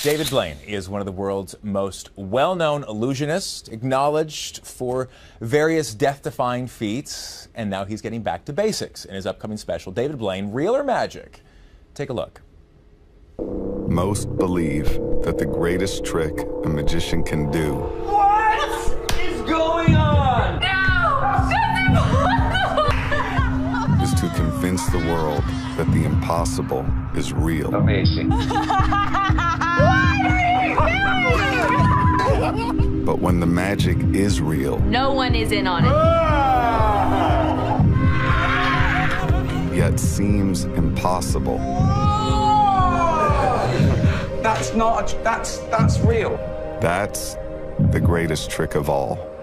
David Blaine is one of the world's most well-known illusionists, acknowledged for various death-defying feats, and now he's getting back to basics in his upcoming special, David Blaine, Real or Magic? Take a look. Most believe that the greatest trick a magician can do What is going on? No! Is to convince the world that the impossible is real. Amazing. But when the magic is real, no one is in on it. Yet seems impossible. That's not, that's real. That's the greatest trick of all.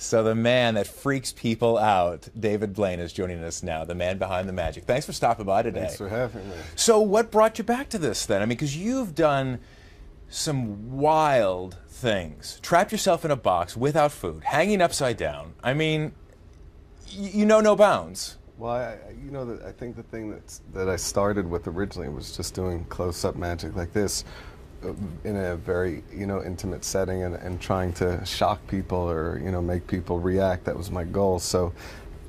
So the man that freaks people out, David Blaine, is joining us now, the man behind the magic. Thanks for stopping by today. Thanks for having me. So what brought you back to this then? I mean, because you've done some wild things. Trapped yourself in a box without food, hanging upside down. I mean, you know no bounds. Well, I think the thing that I started with originally was just doing close-up magic like this in a very, intimate setting and trying to shock people or, make people react. That was my goal. So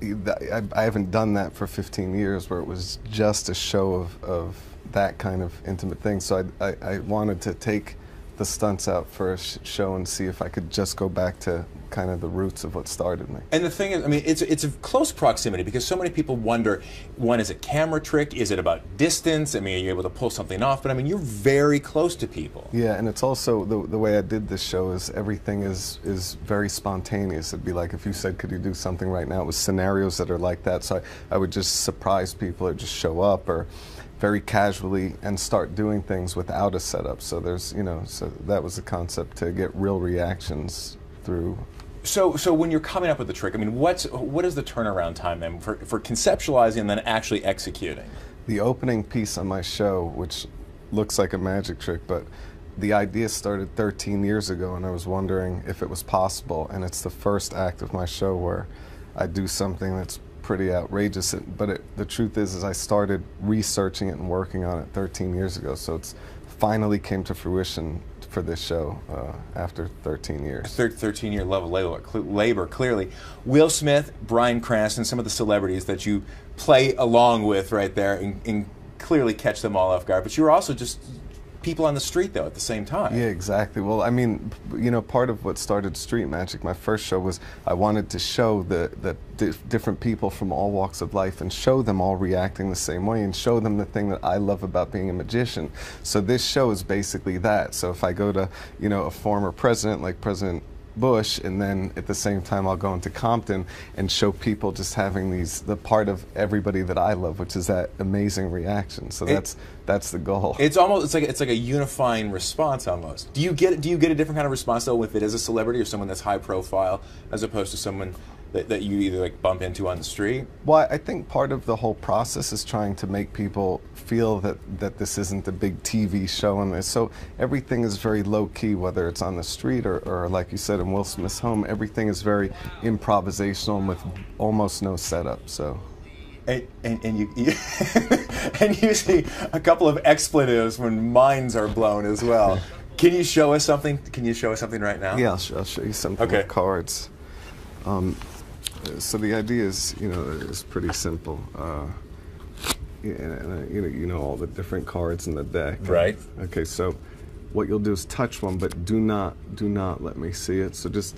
I haven't done that for 15 years where it was just a show of that kind of intimate thing. So I wanted to take the stunts out for a show and see if I could just go back to kind of the roots of what started me. And the thing is, I mean, it's a close proximity because so many people wonder, one, is it camera trick? Is it about distance? I mean, are you able to pull something off? But I mean, you're very close to people. Yeah, and it's also, the way I did this show is everything is very spontaneous. It'd be like if you said, could you do something right now? It was scenarios that are like that. So I would just surprise people or just show up or very casually and start doing things without a setup. So there's, so that was the concept, to get real reactions through. So when you're coming up with the trick, I mean, what is the turnaround time then for conceptualizing and then actually executing? The opening piece on my show, which looks like a magic trick, but the idea started 13 years ago, and I was wondering if it was possible, and it's the first act of my show where I do something that's pretty outrageous, but the truth is I started researching it and working on it 13 years ago, so it's finally came to fruition for this show after 13 years. 13-year level labor, clearly. Will Smith, Bryan Cranston, some of the celebrities that you play along with right there and clearly catch them all off guard, but you were also just people on the street, though, at the same time. Yeah, exactly. Well, I mean, part of what started street magic, my first show, was I wanted to show the different people from all walks of life and show them all reacting the same way and show them the thing that I love about being a magician. So this show is basically that. So if I go to, a former president like President Bush, and then at the same time I'll go into Compton and show people just having the part of everybody that I love, which is that amazing reaction. So that's the goal. It's like a unifying response almost. Do you get a different kind of response though if it is a celebrity or someone that's high profile as opposed to someone that you either like bump into on the street? Well, I think part of the whole process is trying to make people feel that this isn't a big TV show, and so everything is very low-key, whether it's on the street or like you said in Will Smith's home. Everything is very improvisational and with almost no setup. So. And you and you see a couple of expletives when minds are blown as well. Can you show us something? Can you show us something right now? Yeah, I'll show you something with cards. So the idea is, is pretty simple. You know all the different cards in the deck. Right. Okay, so what you'll do is touch one, but do not let me see it. So just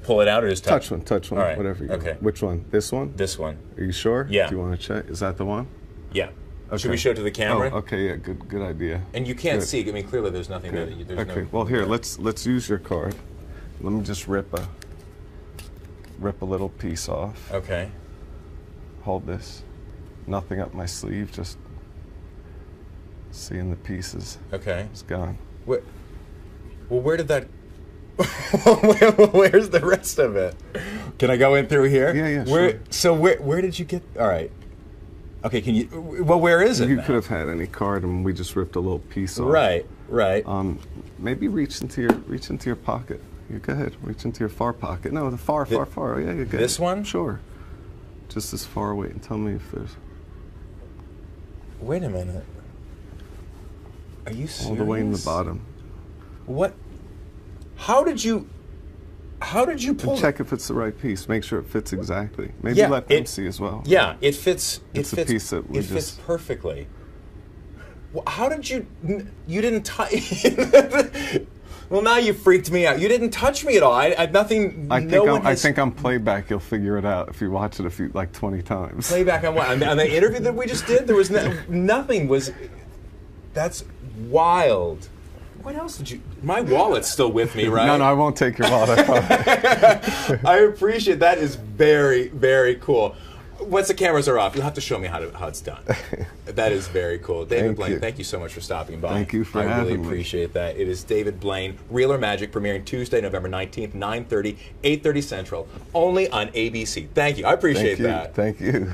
pull it out or just touch one, all right. Whatever you want. Okay. Which one? This one? This one. Are you sure? Yeah. Do you want to check? Is that the one? Yeah. Okay. Should we show it to the camera? Oh, okay, yeah, good idea. And you can't see. I mean, clearly there's nothing there. Okay. Well, here, let's use your card. Let me just rip a little piece off. Okay. Hold this. Nothing up my sleeve, just seeing the pieces. Okay. It's gone. Well, where did that... Where's the rest of it? Can I go in through here? Yeah, sure. So where did you get... All right. Okay, can you... Well, where is it You now? could have had any card, and we just ripped a little piece off. Right. Maybe reach into your pocket. You go ahead, reach into your far pocket. No, the far. Yeah, you're good. This one? Sure. just as far away, and tell me if there's... Wait a minute. Are you serious? All the way in the bottom. What? How did you pull? And check if it's the right piece. Make sure it fits exactly. Maybe Yeah, let them see as well. Yeah, it fits. It's it a fits, piece that we it fits just... perfectly. Well, how did you? You didn't touch. Well, now you freaked me out. You didn't touch me at all. I had nothing. I think on playback you'll figure it out if you watch it like 20 times. Playback on what? On the interview that we just did, there was nothing. That's wild. What else did you? My wallet's still with me, right? No, I won't take your wallet. I appreciate that. Is very, very cool. Once the cameras are off, you'll have to show me how it's done. That is very cool. David Blaine, thank you so much for stopping by. Thank you for having me. I really appreciate that. It is David Blaine, Real or Magic, premiering Tuesday, November 19th, 9:30, 8:30 Central, only on ABC. Thank you. I appreciate that. Thank you.